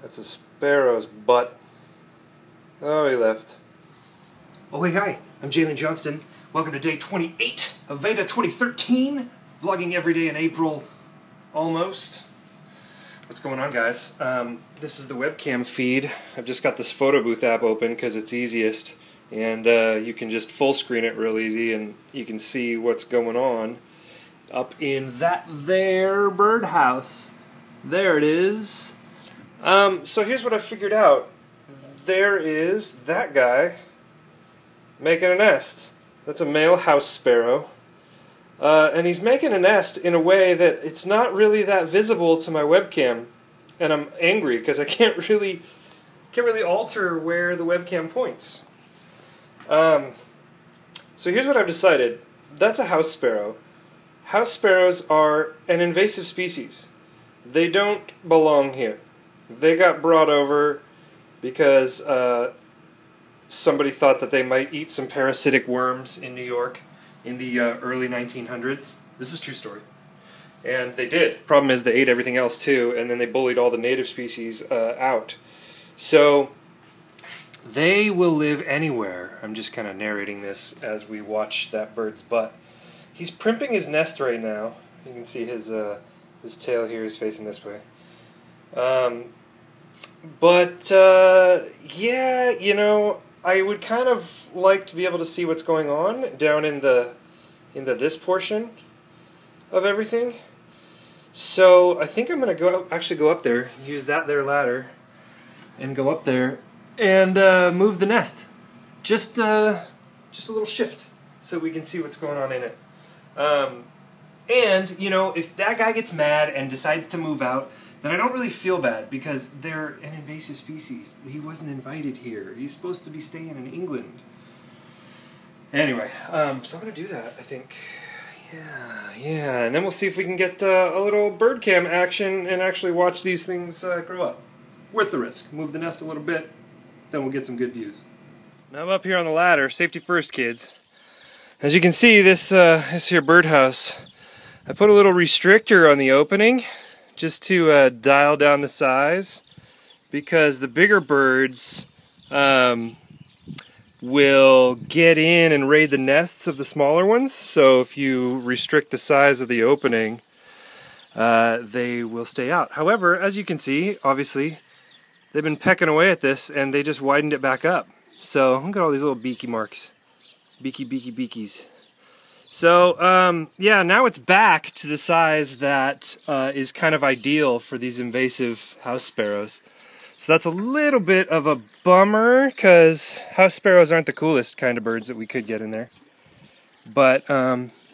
That's a sparrow's butt. Oh, he left. Oh, hey, hi. I'm Jalen Johnston. Welcome to day 28 of Veda 2013. Vlogging every day in April, almost. What's going on, guys? This is the webcam feed. I've just got this photo booth app open because it's easiest. And you can just full screen it real easy and you can see what's going on up in that there birdhouse. There it is. So here's what I figured out. There is that guy making a nest. That's a male house sparrow. And he's making a nest in a way that it's not really that visible to my webcam. And I'm angry because I can't really alter where the webcam points. So here's what I've decided. That's a house sparrow. House sparrows are an invasive species. They don't belong here. They got brought over because somebody thought that they might eat some parasitic worms in New York in the early 1900s. This is a true story. And they did. Problem is they ate everything else too, and then they bullied all the native species out. So they will live anywhere. I'm just kind of narrating this as we watch that bird's butt. He's primping his nest right now. You can see his tail here is facing this way. Yeah, you know, I would kind of like to be able to see what's going on down in this portion of everything. So I think I'm going to actually go up there, use that there ladder, and go up there and move the nest. Just a little shift so we can see what's going on in it. And, you know, if that guy gets mad and decides to move out, then I don't really feel bad because they're an invasive species. He wasn't invited here. He's supposed to be staying in England. Anyway, so I'm going to do that, I think. Yeah, and then we'll see if we can get a little bird cam action and actually watch these things grow up. Worth the risk. Move the nest a little bit, then we'll get some good views. Now I'm up here on the ladder. Safety first, kids. As you can see, this here birdhouse, I put a little restrictor on the opening just to dial down the size, because the bigger birds will get in and raid the nests of the smaller ones. So if you restrict the size of the opening, they will stay out. However, as you can see, obviously, they've been pecking away at this and they just widened it back up. So look at all these little beaky marks. Beakies. So, yeah, now it's back to the size that is kind of ideal for these invasive house sparrows. So that's a little bit of a bummer, because house sparrows aren't the coolest kind of birds that we could get in there. But,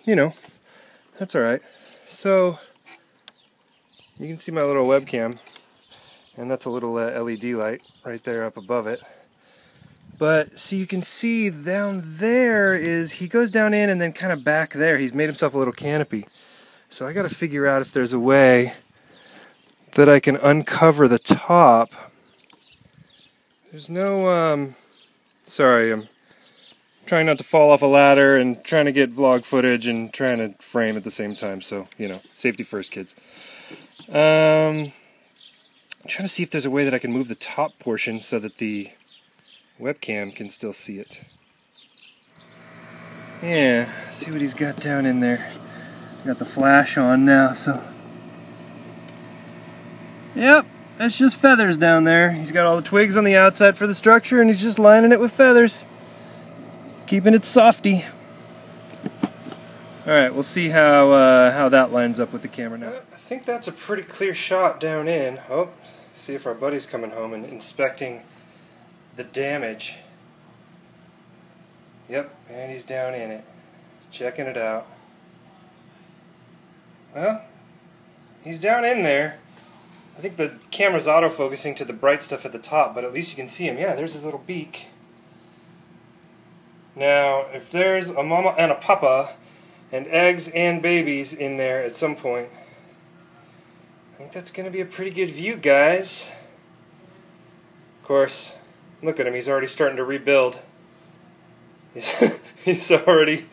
you know, that's alright. So, you can see my little webcam, and that's a little LED light right there up above it. But, so you can see down there is, he goes down in and then kind of back there, he's made himself a little canopy. So I gotta figure out if there's a way that I can uncover the top. There's no, sorry, I'm trying not to fall off a ladder and trying to get vlog footage and trying to frame at the same time, so, you know, safety first, kids. I'm trying to see if there's a way that I can move the top portion so that the webcam can still see it. Yeah, see what he's got down in there. Got the flash on now, so. Yep, that's just feathers down there. He's got all the twigs on the outside for the structure and he's just lining it with feathers. Keeping it softy. Alright, we'll see how that lines up with the camera now. I think that's a pretty clear shot down in. Oh, see if our buddy's coming home and inspecting the damage. Yep, and he's down in it, checking it out. Well, he's down in there. I think the camera's autofocusing to the bright stuff at the top, but at least you can see him. Yeah, there's his little beak. Now, if there's a mama and a papa, and eggs and babies in there at some point, I think that's going to be a pretty good view, guys. Of course, look at him, he's already starting to rebuild. He's already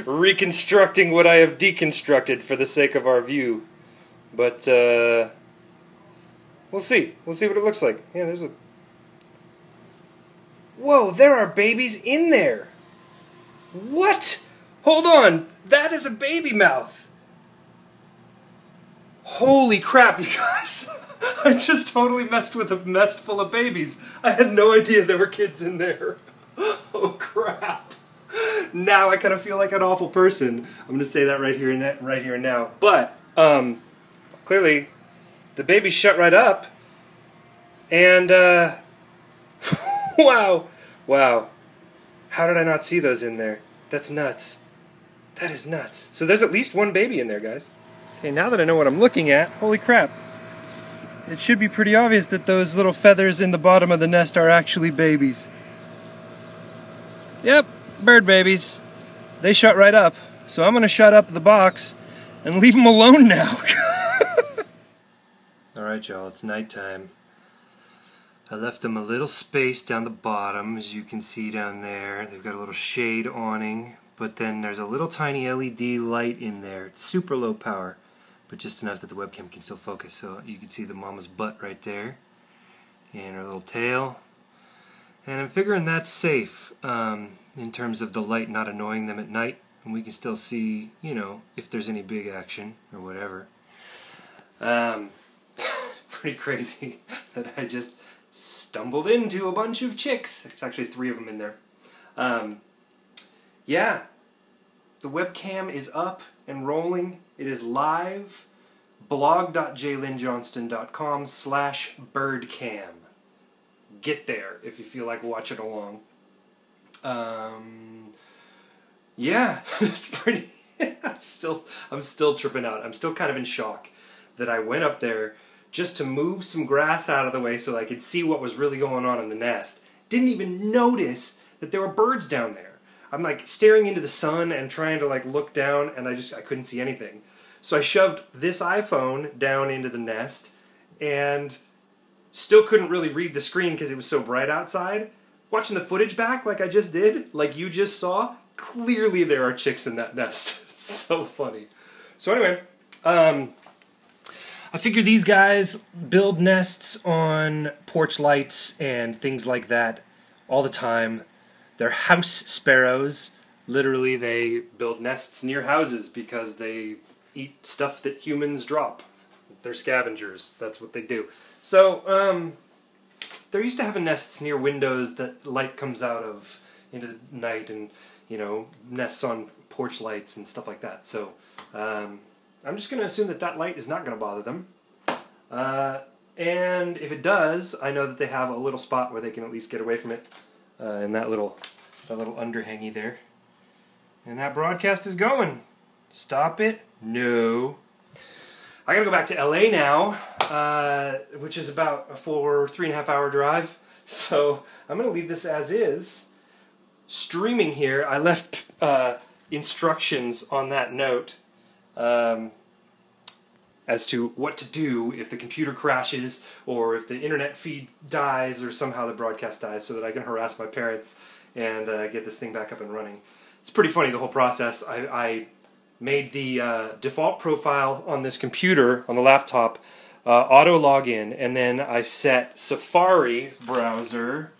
reconstructing what I have deconstructed for the sake of our view. But, We'll see. We'll see what it looks like. Yeah, there's a... Whoa, there are babies in there! What? Hold on! That is a baby mouth! Holy crap, you guys! I just totally messed with a nest full of babies. I had no idea there were kids in there. Oh crap! Now I kind of feel like an awful person. I'm going to say that right here and now. But clearly, the babies shut right up, and wow, how did I not see those in there? That's nuts. That is nuts. So there's at least one baby in there, guys. Okay, now that I know what I'm looking at, holy crap. It should be pretty obvious that those little feathers in the bottom of the nest are actually babies. Yep, bird babies. They shut right up. So I'm going to shut up the box and leave them alone now. Alright y'all, it's nighttime. I left them a little space down the bottom, as you can see down there. They've got a little shade awning, but then there's a little tiny LED light in there. It's super low power, but just enough that the webcam can still focus. So you can see the mama's butt right there, and her little tail. And I'm figuring that's safe in terms of the light not annoying them at night, and we can still see, you know, if there's any big action or whatever. Pretty crazy that I just stumbled into a bunch of chicks. There's actually 3 of them in there. Yeah, the webcam is up and rolling. It is live. blog.jaylinjohnston.com/birdcam. Get there if you feel like watching along. Yeah, it's pretty... I'm still tripping out. I'm still kind of in shock that I went up there just to move some grass out of the way so I could see what was really going on in the nest. Didn't even notice that there were birds down there. I'm like staring into the sun and trying to like look down, and I couldn't see anything. So I shoved this iPhone down into the nest and still couldn't really read the screen because it was so bright outside. Watching the footage back like I just did, like you just saw, clearly there are chicks in that nest. It's so funny. So anyway, I figure these guys build nests on porch lights and things like that all the time. They're house sparrows. Literally, they build nests near houses because they eat stuff that humans drop. They're scavengers. That's what they do. So, they're used to having nests near windows that light comes out of into the night, and, you know, nests on porch lights and stuff like that. So, I'm just going to assume that that light is not going to bother them. And if it does, I know that they have a little spot where they can at least get away from it. In that little underhangy there. And that broadcast is going. Stop it? No. I gotta go back to LA now, which is about a 3.5 hour drive. So I'm gonna leave this as is. Streaming here, I left instructions on that note as to what to do if the computer crashes or if the internet feed dies or somehow the broadcast dies, so that I can harass my parents and get this thing back up and running. It's pretty funny, the whole process. I made the default profile on this computer, on the laptop, auto login, and then I set Safari browser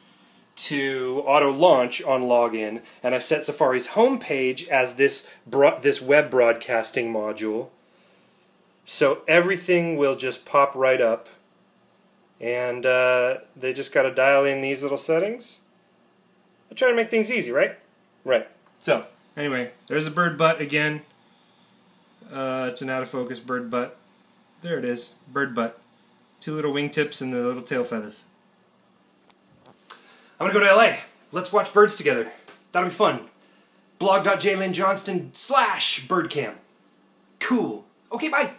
to auto launch on login, and I set Safari's homepage as this web broadcasting module. So everything will just pop right up, and they just got to dial in these little settings. I try to make things easy, right? Right. So, anyway, there's a bird butt again. It's an out of focus bird butt. There it is, bird butt. 2 little wingtips and the little tail feathers. I'm gonna go to LA. Let's watch birds together. That'll be fun. blog.jaylinjohnston/birdcam. Cool. Okay, bye.